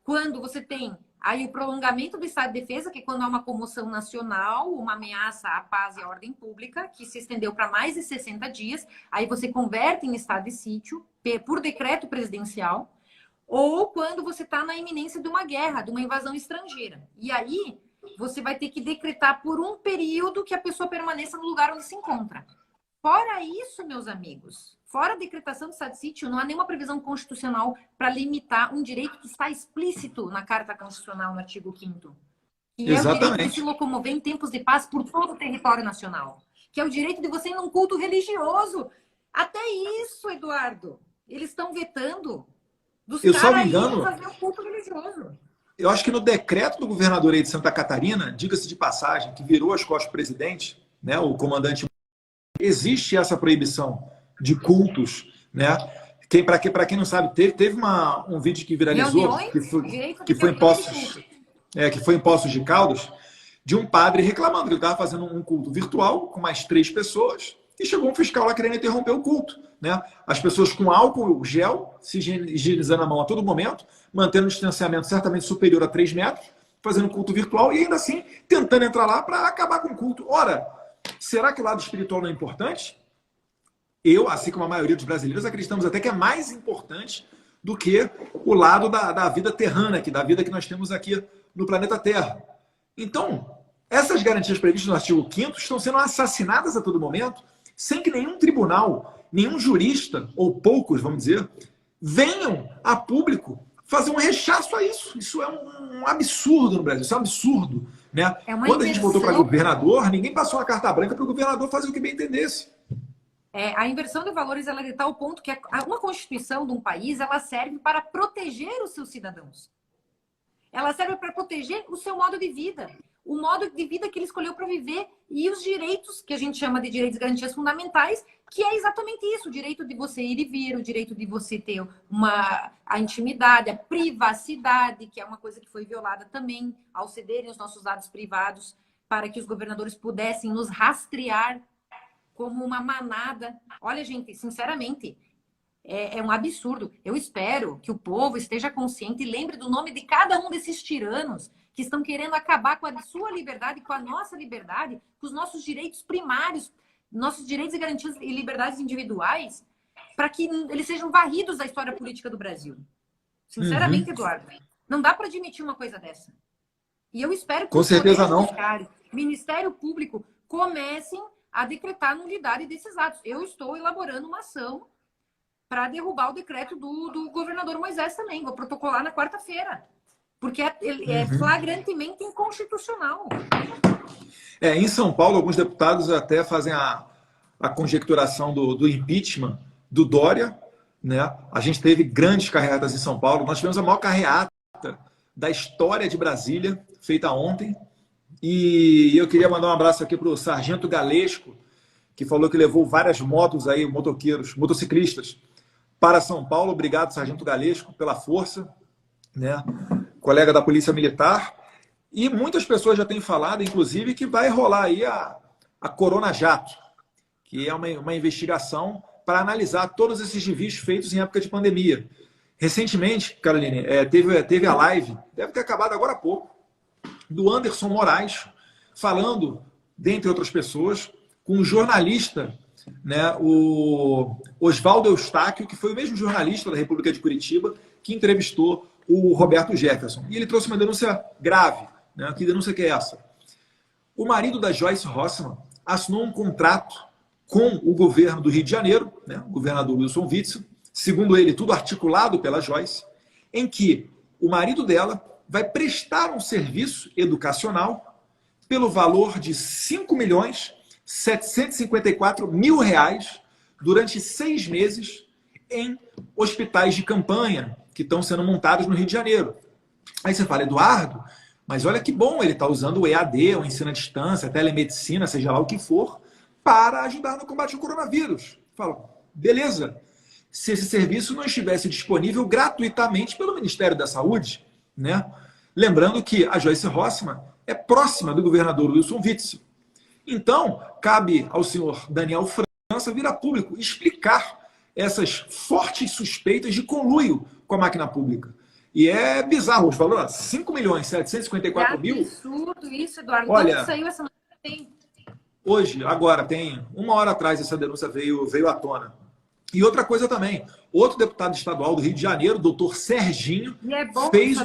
quando você tem aí o prolongamento do estado de defesa, que é quando há uma comoção nacional, uma ameaça à paz e à ordem pública, que se estendeu para mais de 60 dias, aí você converte em estado de sítio por decreto presidencial, ou quando você está na iminência de uma guerra, de uma invasão estrangeira. E aí você vai ter que decretar por um período que a pessoa permaneça no lugar onde se encontra. Fora isso, meus amigos, fora a decretação do estado de sítio, não há nenhuma previsão constitucional para limitar um direito que está explícito na Carta Constitucional, no artigo 5º. Que é o direito de se locomover em tempos de paz por todo o território nacional. Que é o direito de você ir num culto religioso. Até isso, Eduardo, eles estão vetando dos caras irem fazer um culto religioso. Eu acho que no decreto do governador aí de Santa Catarina, diga-se de passagem, que virou as costas do presidente, né, o comandante, existe essa proibição de cultos, né? Para quem não sabe, teve um vídeo que viralizou, que foi em Poços de Caldas, de um padre reclamando que ele estava fazendo um culto virtual com mais 3 pessoas e chegou um fiscal lá querendo interromper o culto, né? As pessoas com álcool gel, se higienizando a mão a todo momento, mantendo um distanciamento certamente superior a 3 metros, fazendo culto virtual e ainda assim tentando entrar lá para acabar com o culto. Ora, será que o lado espiritual não é importante? Eu, assim como a maioria dos brasileiros, acreditamos até que é mais importante do que o lado da vida terrana, da vida que nós temos aqui no planeta Terra. Então, essas garantias previstas no artigo 5º estão sendo assassinadas a todo momento, sem que nenhum tribunal, nenhum jurista, ou poucos, vamos dizer, venham a público fazer um rechaço a isso. Isso é um absurdo no Brasil, isso é um absurdo. Né? Quando a gente voltou para governador, ninguém passou uma carta branca para o governador fazer o que bem entendesse. A inversão de valores ela está ao ponto que uma Constituição de um país ela serve para proteger os seus cidadãos. Ela serve para proteger o seu modo de vida, o modo de vida que ele escolheu para viver e os direitos, que a gente chama de direitos e garantias fundamentais, que é exatamente isso, o direito de você ir e vir, o direito de você ter a intimidade, a privacidade, que é uma coisa que foi violada também ao cederem os nossos dados privados para que os governadores pudessem nos rastrear como uma manada. Olha, gente, sinceramente, é um absurdo. Eu espero que o povo esteja consciente e lembre do nome de cada um desses tiranos que estão querendo acabar com a sua liberdade, com a nossa liberdade, com os nossos direitos primários, nossos direitos e garantias e liberdades individuais, para que eles sejam varridos da história política do Brasil. Sinceramente, Eduardo, não dá para admitir uma coisa dessa. E eu espero que com certeza não. O Ministério Público comecem a decretar nulidade desses atos. Eu estou elaborando uma ação para derrubar o decreto do governador Moisés também. Vou protocolar na quarta-feira. Porque é flagrantemente inconstitucional. Em São Paulo, alguns deputados até fazem a conjecturação do impeachment do Dória. Né? A gente teve grandes carreatas em São Paulo. Nós tivemos a maior carreata da história de Brasília, feita ontem. E eu queria mandar um abraço aqui para o Sargento Galesco, que falou que levou várias motos aí, motociclistas, para São Paulo. Obrigado, Sargento Galesco, pela força, né? Colega da Polícia Militar. E muitas pessoas já têm falado, inclusive, que vai rolar aí a Corona Jato, que é uma investigação para analisar todos esses desvios feitos em época de pandemia. Recentemente, Caroline, teve a live, deve ter acabado agora há pouco, do Anderson Moraes, falando, dentre outras pessoas, com um jornalista, né, o Oswaldo Eustáquio, que foi o mesmo jornalista da República de Curitiba, que entrevistou o Roberto Jefferson. E ele trouxe uma denúncia grave. Né? Que denúncia que é essa? O marido da Joyce Hasselmann assinou um contrato com o governo do Rio de Janeiro, né, o governador Wilson Witzel, segundo ele, tudo articulado pela Joyce, em que o marido dela vai prestar um serviço educacional pelo valor de R$ 5.754.000 durante 6 meses em hospitais de campanha que estão sendo montados no Rio de Janeiro. Aí você fala, Eduardo, mas olha que bom, ele está usando o EAD, o ensino à distância, a telemedicina, seja lá o que for, para ajudar no combate ao coronavírus. Fala, beleza. Se esse serviço não estivesse disponível gratuitamente pelo Ministério da Saúde, né? Lembrando que a Joyce Hasselmann é próxima do governador Wilson Witzel. Então, cabe ao senhor Daniel França vir a público explicar essas fortes suspeitas de conluio com a máquina pública. E é bizarro, os valores, 5.754.000. É absurdo isso, Eduardo. Olha, quando saiu essa notícia? Hoje, agora, tem 1 hora atrás, essa denúncia veio à tona. E outra coisa também, outro deputado estadual do Rio de Janeiro, doutor Serginho, e é bom, fez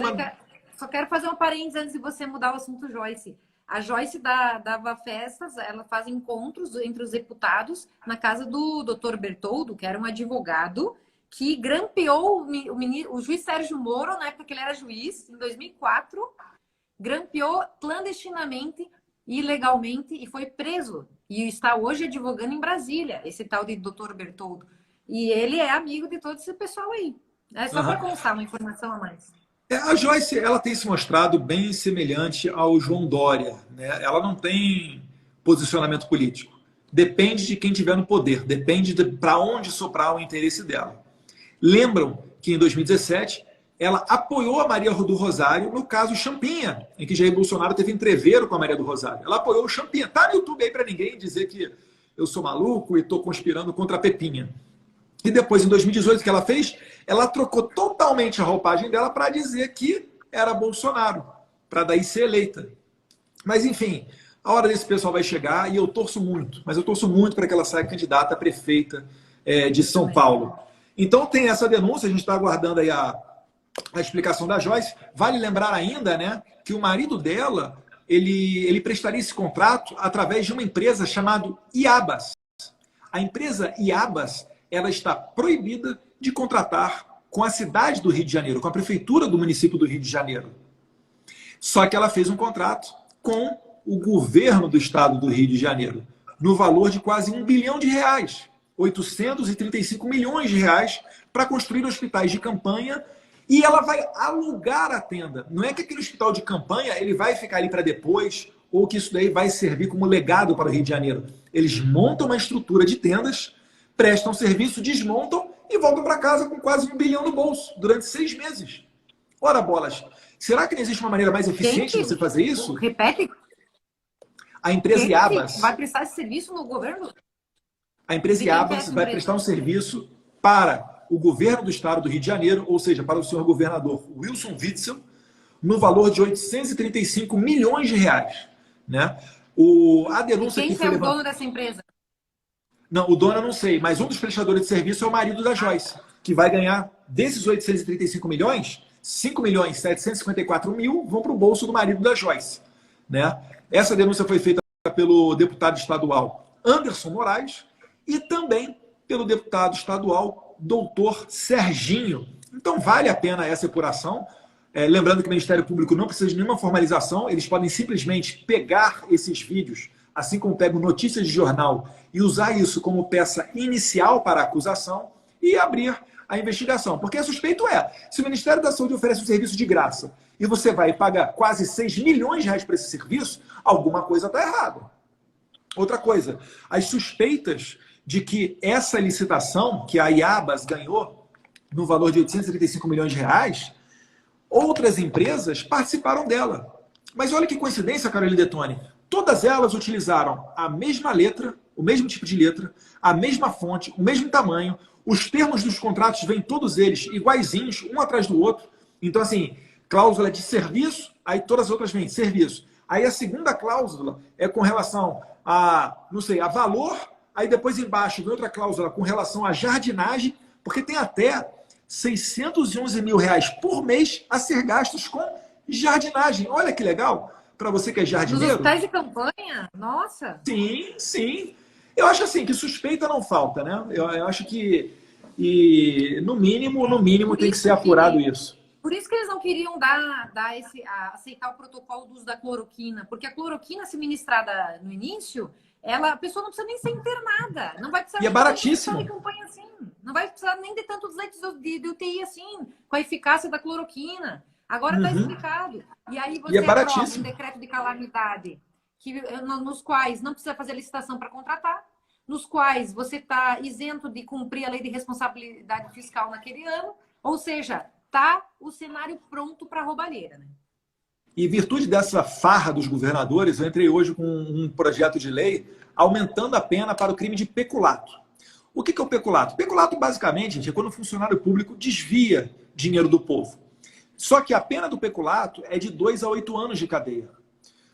só quero fazer um parênteses antes de você mudar o assunto, Joyce. A Joyce dava festas, ela faz encontros entre os deputados na casa do doutor Bertoldo, que era um advogado que grampeou o juiz Sérgio Moro, na época que ele era juiz, em 2004, grampeou clandestinamente, ilegalmente, e foi preso. E está hoje advogando em Brasília, esse tal de doutor Bertoldo. E ele é amigo de todo esse pessoal aí. É só para constar uma informação a mais. A Joyce, ela tem se mostrado bem semelhante ao João Dória, né? Ela não tem posicionamento político. Depende de quem tiver no poder, depende de para onde soprar o interesse dela. Lembram que em 2017 ela apoiou a Maria do Rosário no caso Champinha, em que Jair Bolsonaro teve entreveiro com a Maria do Rosário. Ela apoiou o Champinha. Tá no YouTube aí para ninguém dizer que eu sou maluco e estou conspirando contra a Pepinha. E depois, em 2018, o que ela fez? Ela trocou totalmente a roupagem dela para dizer que era Bolsonaro, para daí ser eleita. Mas, enfim, a hora desse pessoal vai chegar e eu torço muito, mas eu torço muito para que ela saia candidata a prefeita de São Paulo. Então, tem essa denúncia, a gente está aguardando aí a explicação da Joyce. Vale lembrar ainda, né, que o marido dela, ele prestaria esse contrato através de uma empresa chamada Iabas. A empresa Iabas, ela está proibida de contratar com a cidade do Rio de Janeiro, com a prefeitura do município do Rio de Janeiro. Só que ela fez um contrato com o governo do estado do Rio de Janeiro, no valor de quase R$ 1 bilhão, 835 milhões de reais, para construir hospitais de campanha, e ela vai alugar a tenda. Não é que aquele hospital de campanha ele vai ficar ali para depois, ou que isso daí vai servir como legado para o Rio de Janeiro. Eles montam uma estrutura de tendas, prestam serviço, desmontam e voltam para casa com quase R$ 1 bilhão no bolso, durante 6 meses. Ora, bolas, será que não existe uma maneira mais eficiente de você fazer isso? Repete. A empresa Iabas vai prestar esse serviço no governo? A empresa Iabas vai prestar um serviço para o governo do estado do Rio de Janeiro, ou seja, para o senhor governador Wilson Witzel, no valor de 835 milhões de reais. Né? A denúncia e quem que foi é o dono dessa empresa? Não, o dono eu não sei, mas um dos prestadores de serviço é o marido da Joyce, que vai ganhar desses 835 milhões, 5 milhões 754 mil vão para o bolso do marido da Joyce. Né? Essa denúncia foi feita pelo deputado estadual Anderson Moraes e também pelo deputado estadual doutor Serginho. Então vale a pena essa apuração. Lembrando que o Ministério Público não precisa de nenhuma formalização, eles podem simplesmente pegar esses vídeos, assim como pegam notícias de jornal, e usar isso como peça inicial para a acusação e abrir a investigação. Porque suspeito se o Ministério da Saúde oferece um serviço de graça e você vai pagar quase 6 milhões de reais para esse serviço, alguma coisa está errada. Outra coisa, as suspeitas de que essa licitação que a Iabas ganhou no valor de 835 milhões de reais, outras empresas participaram dela. Mas olha que coincidência, Carolina Detoni. Todas elas utilizaram a mesma letra, o mesmo tipo de letra, a mesma fonte, o mesmo tamanho. Os termos dos contratos vêm todos eles iguaizinhos, um atrás do outro. Então, assim, cláusula de serviço, aí todas as outras vêm de serviço. Aí a segunda cláusula é com relação a, não sei, a valor. Aí depois embaixo vem outra cláusula com relação à jardinagem, porque tem até 611 mil reais por mês a ser gastos com jardinagem. Olha que legal, para você que é jardineiro. Nos hospitais de campanha? Nossa! Sim, sim. Eu acho assim, que suspeita não falta, né? Eu acho que, e, no mínimo tem que ser apurado isso. Por isso que eles não queriam aceitar o protocolo do uso da cloroquina, porque a cloroquina, se ministrada no início, a pessoa não precisa nem ser internada. Não vai precisar e é baratíssimo. De campanha assim. Não vai precisar nem de tantos leitos de UTI assim, com a eficácia da cloroquina. Agora está explicado. E aí você aprova um decreto de calamidade nos quais não precisa fazer licitação para contratar, nos quais você está isento de cumprir a lei de responsabilidade fiscal naquele ano, ou seja, está o cenário pronto para a roubalheira. Né? E em virtude dessa farra dos governadores, eu entrei hoje com um projeto de lei aumentando a pena para o crime de peculato. O que é o peculato? Peculato, basicamente, gente, é quando o funcionário público desvia dinheiro do povo. Só que a pena do peculato é de 2 a 8 anos de cadeia.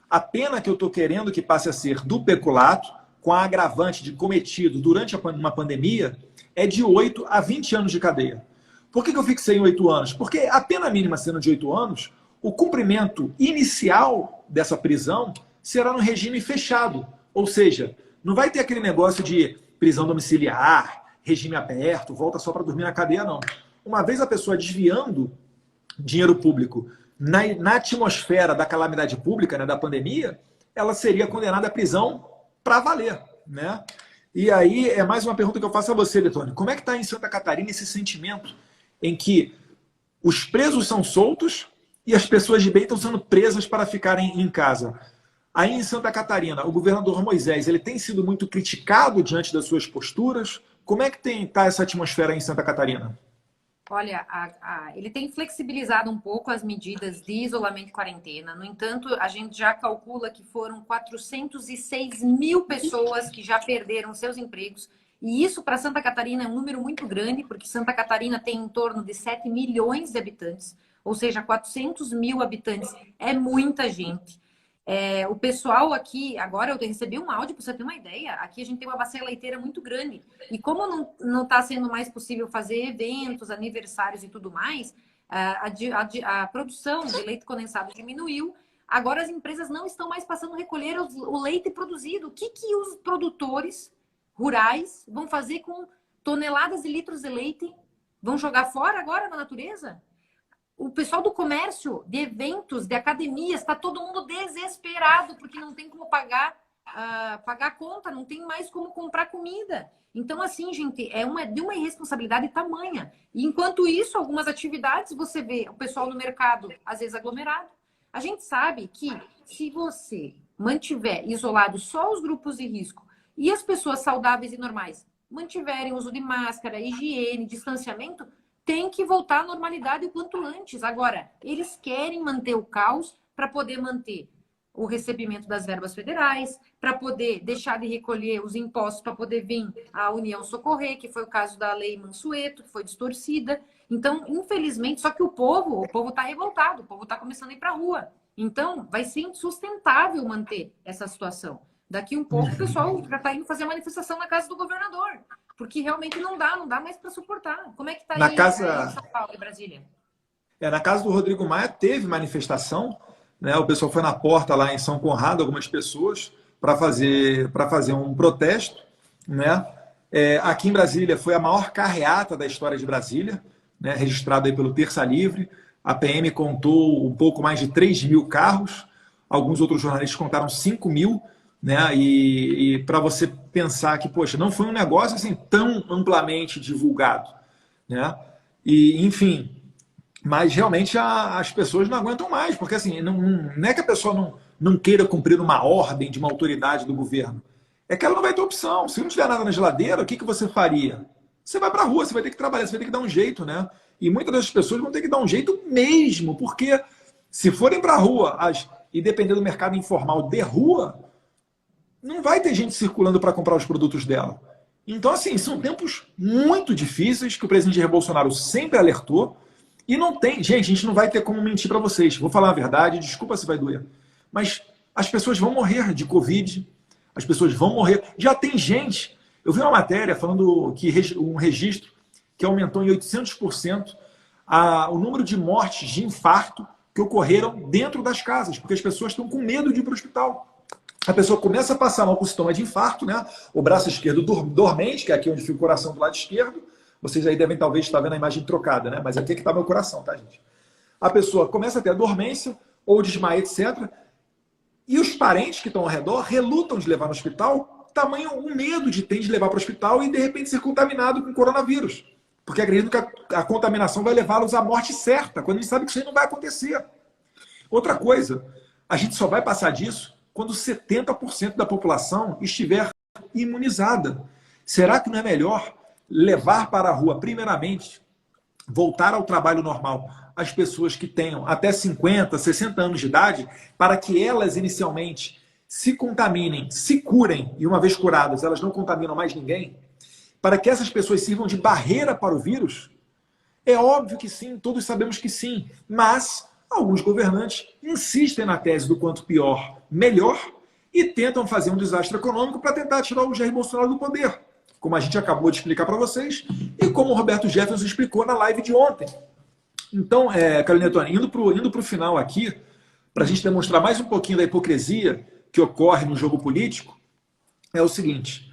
A pena que eu estou querendo que passe a ser do peculato, com a agravante de cometido durante uma pandemia, é de 8 a 20 anos de cadeia. Por que eu fixei em 8 anos? Porque a pena mínima sendo de 8 anos, o cumprimento inicial dessa prisão será no regime fechado. Ou seja, não vai ter aquele negócio de prisão domiciliar, regime aberto, volta só para dormir na cadeia, não. Uma vez a pessoa desviando dinheiro público na atmosfera da calamidade pública, né, da pandemia, ela seria condenada à prisão para valer. Né? E aí é mais uma pergunta que eu faço a você, Detoni. Como é que está em Santa Catarina esse sentimento em que os presos são soltos e as pessoas de bem estão sendo presas para ficarem em casa? Aí em Santa Catarina, o governador Moisés ele tem sido muito criticado diante das suas posturas. Como é que está essa atmosfera em Santa Catarina? Olha, ele tem flexibilizado um pouco as medidas de isolamento e quarentena. No entanto, a gente já calcula que foram 406 mil pessoas que já perderam seus empregos. E isso para Santa Catarina é um número muito grande, porque Santa Catarina tem em torno de 7 milhões de habitantes. Ou seja, 400 mil habitantes é muita gente. O pessoal aqui, agora eu recebi um áudio, para você ter uma ideia, aqui a gente tem uma bacia leiteira muito grande. E como não está sendo mais possível fazer eventos, aniversários e tudo mais, A produção de leite condensado diminuiu. Agora as empresas não estão mais passando recolher o leite produzido. O que os produtores rurais vão fazer com toneladas de litros de leite? Vão jogar fora agora na natureza? O pessoal do comércio, de eventos, de academias, está todo mundo desesperado porque não tem como pagar a conta, não tem mais como comprar comida. Então, assim, gente, de uma irresponsabilidade tamanha. E enquanto isso, algumas atividades, você vê o pessoal no mercado, às vezes aglomerado. A gente sabe que se você mantiver isolado só os grupos de risco e as pessoas saudáveis e normais mantiverem uso de máscara, higiene, distanciamento, tem que voltar à normalidade o quanto antes. Agora, eles querem manter o caos para poder manter o recebimento das verbas federais, para poder deixar de recolher os impostos, para poder vir a União socorrer, que foi o caso da Lei Mansueto, que foi distorcida. Então, infelizmente, só que o povo está revoltado, o povo está começando a ir para a rua. Então, vai ser insustentável manter essa situação. Daqui um pouco, o pessoal já está indo fazer manifestação na casa do governador, porque realmente não dá mais para suportar. Como é que está aí em São Paulo e Brasília? Na casa do Rodrigo Maia teve manifestação, né? O pessoal foi na porta lá em São Conrado, algumas pessoas, para fazer um protesto, né? Aqui em Brasília foi a maior carreata da história de Brasília, né? Registrada aí pelo Terça Livre. A PM contou um pouco mais de 3.000 carros, alguns outros jornalistas contaram 5.000, né? E para você pensar que, poxa, não foi um negócio assim tão amplamente divulgado, né? E, enfim, mas realmente as pessoas não aguentam mais, porque assim, não é que a pessoa não queira cumprir uma ordem de uma autoridade do governo, é que ela não vai ter opção. Se não tiver nada na geladeira, o que você faria? Você vai para a rua, você vai ter que trabalhar, você vai ter que dar um jeito, né? E muitas das pessoas vão ter que dar um jeito mesmo, porque se forem para a rua e depender do mercado informal de rua, não vai ter gente circulando para comprar os produtos dela. Então, assim, são tempos muito difíceis que o presidente Jair Bolsonaro sempre alertou. E não tem... Gente, a gente não vai ter como mentir para vocês. Vou falar a verdade, desculpa se vai doer. Mas as pessoas vão morrer de Covid. As pessoas vão morrer. Já tem gente... Eu vi uma matéria falando que um registro que aumentou em 800% o número de mortes de infarto que ocorreram dentro das casas, porque as pessoas estão com medo de ir para o hospital. A pessoa começa a passar mal com sintoma de infarto, né? O braço esquerdo dormente, que é aqui onde fica o coração do lado esquerdo. Vocês aí devem talvez estar vendo a imagem trocada, né? Mas aqui é que está meu coração, tá, gente? A pessoa começa a ter a dormência ou desmaia, etc. E os parentes que estão ao redor relutam de levar no hospital, tamanho o medo de levar para o hospital e de repente ser contaminado com coronavírus. Porque acreditam que a contaminação vai levá-los à morte certa, quando eles sabem que isso aí não vai acontecer. Outra coisa, a gente só vai passar disso quando 70% da população estiver imunizada. Será que não é melhor levar para a rua, primeiramente, voltar ao trabalho normal, as pessoas que tenham até 50, 60 anos de idade, para que elas inicialmente se contaminem, se curem, e uma vez curadas, elas não contaminam mais ninguém, para que essas pessoas sirvam de barreira para o vírus? É óbvio que sim, todos sabemos que sim, mas alguns governantes insistem na tese do quanto pior, melhor, e tentam fazer um desastre econômico para tentar tirar o Jair Bolsonaro do poder, como a gente acabou de explicar para vocês, e como o Roberto Jefferson explicou na live de ontem. Então, Carolina Tony, indo para o final aqui, para a gente demonstrar mais um pouquinho da hipocrisia que ocorre no jogo político, é o seguinte.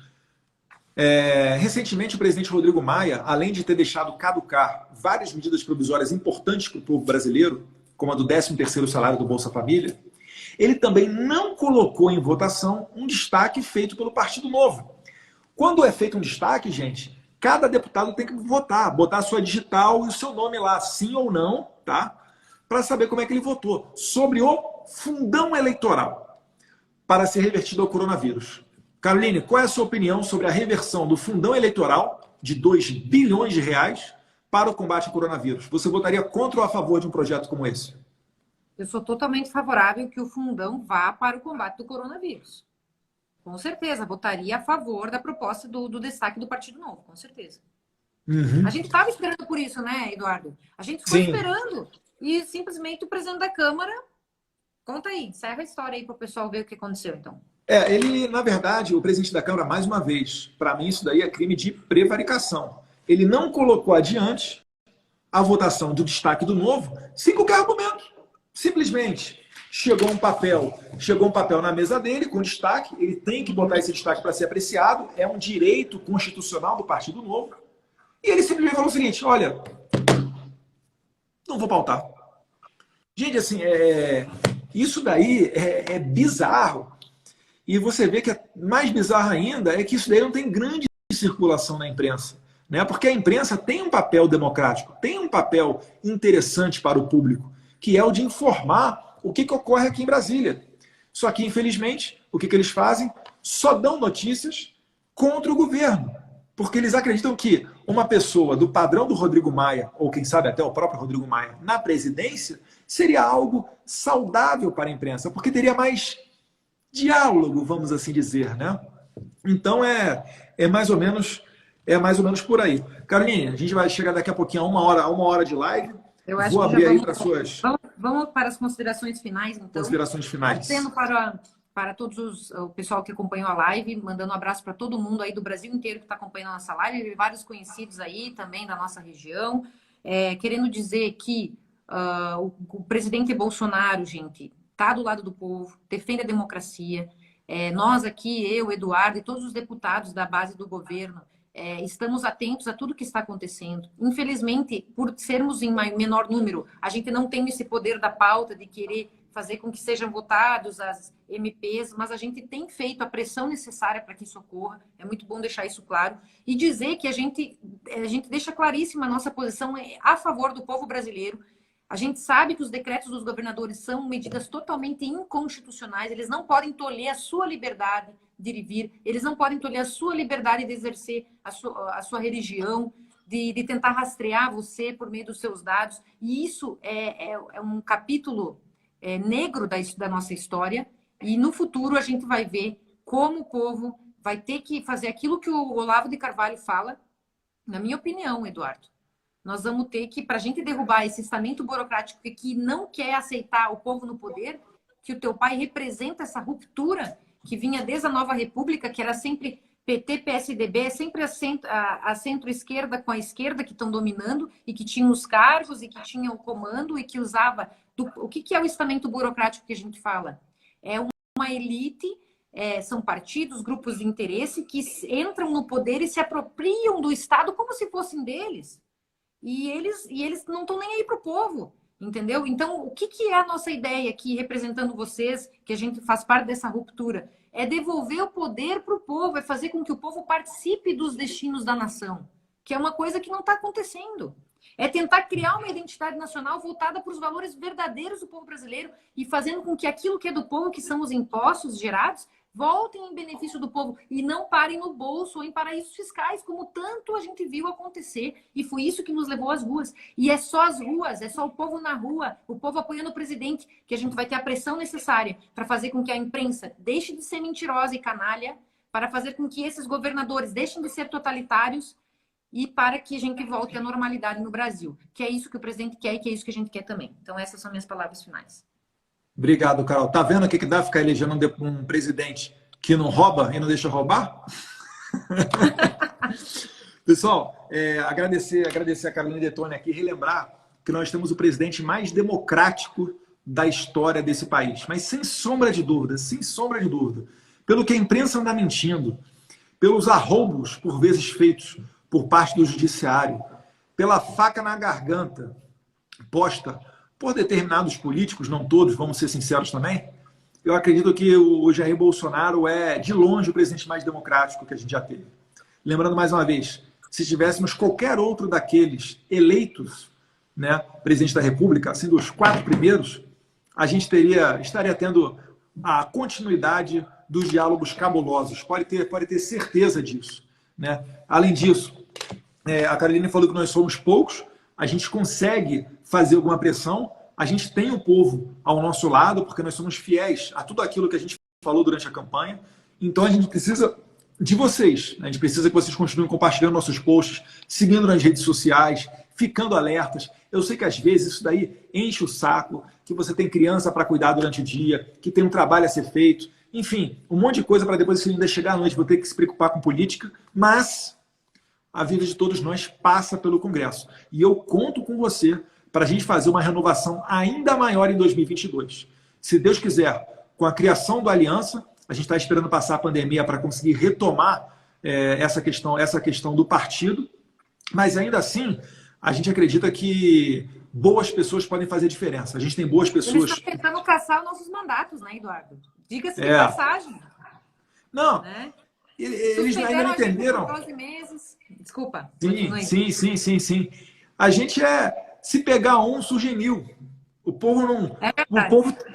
Recentemente, o presidente Rodrigo Maia, além de ter deixado caducar várias medidas provisórias importantes para o povo brasileiro, como a do 13º salário do Bolsa Família, ele também não colocou em votação um destaque feito pelo Partido Novo. Quando é feito um destaque, gente, cada deputado tem que votar, botar a sua digital e o seu nome lá, sim ou não, tá? Para saber como é que ele votou. Sobre o fundão eleitoral para ser revertido ao coronavírus. Caroline, qual é a sua opinião sobre a reversão do fundão eleitoral de 2 bilhões de reais para o combate ao coronavírus? Você votaria contra ou a favor de um projeto como esse? Eu sou totalmente favorável que o fundão vá para o combate do coronavírus. Com certeza, votaria a favor da proposta do destaque do Partido Novo, com certeza. Uhum. A gente estava esperando por isso, né, Eduardo? A gente ficou esperando. E simplesmente o presidente da Câmara... Conta aí, encerra a história aí para o pessoal ver o que aconteceu, então. Ele, na verdade, o presidente da Câmara, mais uma vez, para mim isso daí é crime de prevaricação. Ele não colocou adiante a votação do destaque do Novo sem qualquer argumento. Simplesmente chegou um papel na mesa dele com destaque, ele tem que botar esse destaque para ser apreciado, é um direito constitucional do Partido Novo. E ele simplesmente falou o seguinte: olha, não vou pautar. Gente, assim, isso daí é bizarro. E você vê que mais bizarro ainda é que isso daí não tem grande circulação na imprensa, né? Porque a imprensa tem um papel democrático, tem um papel interessante para o público, que é o de informar o que ocorre aqui em Brasília. Só que, infelizmente, o que eles fazem? Só dão notícias contra o governo. Porque eles acreditam que uma pessoa do padrão do Rodrigo Maia, ou quem sabe até o próprio Rodrigo Maia, na presidência, seria algo saudável para a imprensa, porque teria mais diálogo, vamos assim dizer, né? Então é mais ou menos por aí. Caroline, a gente vai chegar daqui a pouquinho a uma hora de live. Eu acho Vou que abrir aí para suas... Vamos para as considerações finais, então. Considerações finais. Sendo para o pessoal que acompanhou a live, mandando um abraço para todo mundo aí do Brasil inteiro que está acompanhando a nossa live, vários conhecidos aí também da nossa região, querendo dizer que o presidente Bolsonaro, gente, está do lado do povo, defende a democracia. Nós aqui, eu, Eduardo e todos os deputados da base do governo, estamos atentos a tudo que está acontecendo. Infelizmente, por sermos em menor número, a gente não tem esse poder da pauta de querer fazer com que sejam votados as MPs, mas a gente tem feito a pressão necessária para que isso ocorra. É muito bom deixar isso claro. E dizer que a gente deixa claríssima a nossa posição a favor do povo brasileiro. A gente sabe que os decretos dos governadores são medidas totalmente inconstitucionais, eles não podem tolher a sua liberdade de ir e vir, eles não podem tolher a sua liberdade de exercer a sua religião, de tentar rastrear você por meio dos seus dados. E isso é um capítulo negro da nossa história. E no futuro a gente vai ver como o povo vai ter que fazer aquilo que o Olavo de Carvalho fala, na minha opinião, Eduardo. Nós vamos ter que, para a gente derrubar esse estamento burocrático que não quer aceitar o povo no poder, que o teu pai representa essa ruptura que vinha desde a Nova República, que era sempre PT, PSDB, sempre a centro-esquerda com a esquerda que estão dominando e que tinham os cargos e que tinham o comando e que usava... O que é o estamento burocrático que a gente fala? É uma elite, são partidos, grupos de interesse que entram no poder e se apropriam do Estado como se fossem deles. E eles não estão nem aí para o povo, entendeu? Então, o que é a nossa ideia aqui, representando vocês, que a gente faz parte dessa ruptura? É devolver o poder para o povo, é fazer com que o povo participe dos destinos da nação, que é uma coisa que não está acontecendo. É tentar criar uma identidade nacional voltada para os valores verdadeiros do povo brasileiro e fazendo com que aquilo que é do povo, que são os impostos gerados, voltem em benefício do povo e não parem no bolso ou em paraísos fiscais, como tanto a gente viu acontecer. E foi isso que nos levou às ruas. E é só as ruas, é só o povo na rua, o povo apoiando o presidente, que a gente vai ter a pressão necessária para fazer com que a imprensa deixe de ser mentirosa e canalha, para fazer com que esses governadores deixem de ser totalitários e para que a gente volte à normalidade no Brasil. Que é isso que o presidente quer e que é isso que a gente quer também. Então essas são minhas palavras finais. Obrigado, Carol. Tá vendo o que dá ficar elegendo um presidente que não rouba e não deixa roubar? Pessoal, agradecer a Carolina Detoni aqui, relembrar que nós temos o presidente mais democrático da história desse país. Mas sem sombra de dúvida, pelo que a imprensa anda mentindo, pelos arroubos, por vezes feitos por parte do judiciário, pela faca na garganta posta por determinados políticos, não todos, vamos ser sinceros também, eu acredito que o Jair Bolsonaro é, de longe, o presidente mais democrático que a gente já teve. Lembrando mais uma vez, se tivéssemos qualquer outro daqueles eleitos, né, presidente da República, sendo os 4 primeiros, a gente estaria tendo a continuidade dos diálogos cabulosos. Pode ter certeza disso, né? Além disso, a Carolina falou que nós somos poucos, a gente consegue fazer alguma pressão, a gente tem o povo ao nosso lado, porque nós somos fiéis a tudo aquilo que a gente falou durante a campanha. Então a gente precisa de vocês, né? A gente precisa que vocês continuem compartilhando nossos posts, seguindo nas redes sociais, ficando alertas. Eu sei que às vezes isso daí enche o saco, que você tem criança para cuidar durante o dia, que tem um trabalho a ser feito, enfim, um monte de coisa para depois, se ainda chegar à noite, vou ter que se preocupar com política, mas a vida de todos nós passa pelo Congresso. E eu conto com você para a gente fazer uma renovação ainda maior em 2022. Se Deus quiser, com a criação da aliança, a gente está esperando passar a pandemia para conseguir retomar essa questão do partido, mas ainda assim, a gente acredita que boas pessoas podem fazer diferença. A gente tem boas pessoas... Eles estão tentando caçar os nossos mandatos, né, Eduardo? Diga-se de passagem. Não, né? Eles ainda não entenderam. 12 meses. Desculpa. Sim. A gente se pegar um, surge mil. O povo não.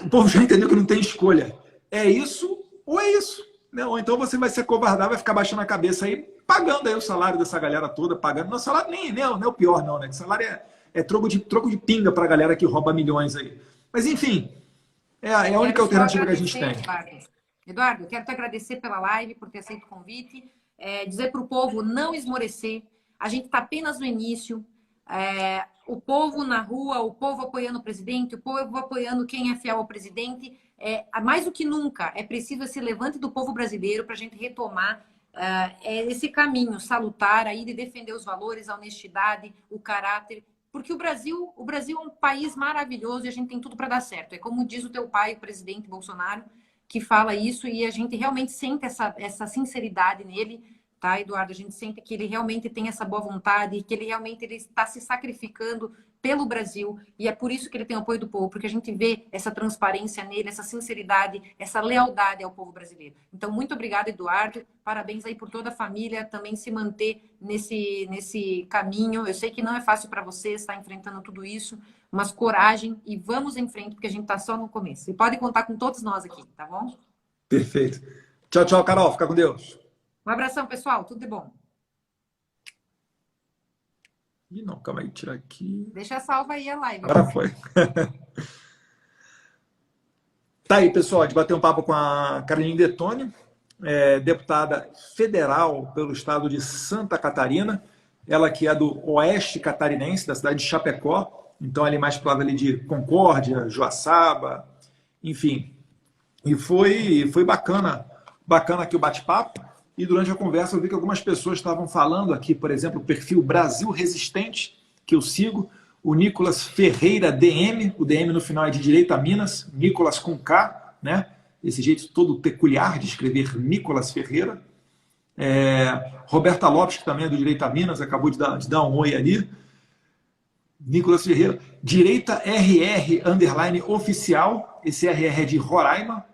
O povo já entendeu que não tem escolha. É isso ou é isso. Né? Ou então você vai se acovardar, vai ficar baixando a cabeça aí, pagando aí o salário dessa galera toda, pagando. Não, salário nem é o pior, não, né? O salário é troco de pinga para a galera que rouba milhões aí. Mas, enfim, é a única alternativa que a gente tem. Eduardo, eu quero te agradecer pela live, por ter aceito o convite. Dizer para o povo não esmorecer. A gente está apenas no início. O povo na rua, o povo apoiando o presidente, o povo apoiando quem é fiel ao presidente. Mais do que nunca, é preciso esse levante do povo brasileiro para a gente retomar esse caminho salutar aí de defender os valores, a honestidade, o caráter. Porque o Brasil é um país maravilhoso e a gente tem tudo para dar certo. É como diz o teu pai, o presidente Bolsonaro, que fala isso, e a gente realmente sente essa sinceridade nele, tá, Eduardo? A gente sente que ele realmente tem essa boa vontade, que ele está se sacrificando pelo Brasil, e é por isso que ele tem o apoio do povo, porque a gente vê essa transparência nele, essa sinceridade, essa lealdade ao povo brasileiro. Então, muito obrigada, Eduardo. Parabéns aí por toda a família também se manter nesse caminho. Eu sei que não é fácil para você estar enfrentando tudo isso, mas coragem e vamos em frente, porque a gente está só no começo. E pode contar com todos nós aqui, tá bom? Perfeito. Tchau, tchau, Carol. Fica com Deus. Um abração, pessoal. Tudo de bom. Ih, não, calma aí, tirar aqui. Deixa salva aí a live. Agora foi. Tá aí, pessoal, a gente bateu um papo com a Caroline Detoni, deputada federal pelo estado de Santa Catarina, ela que é do oeste catarinense, da cidade de Chapecó, então ali mais para o lado ali de Concórdia, Joaçaba, enfim. E foi bacana aqui o bate-papo. E durante a conversa eu vi que algumas pessoas estavam falando aqui, por exemplo, o perfil Brasil Resistente, que eu sigo, o Nicolas Ferreira DM, o DM no final é de Direita Minas, Nicolas com K, né? Esse jeito todo peculiar de escrever Nicolas Ferreira. Roberta Lopes, que também é do Direita Minas, acabou de dar um oi ali. Nicolas Ferreira. Direita RR _ oficial, esse RR é de Roraima,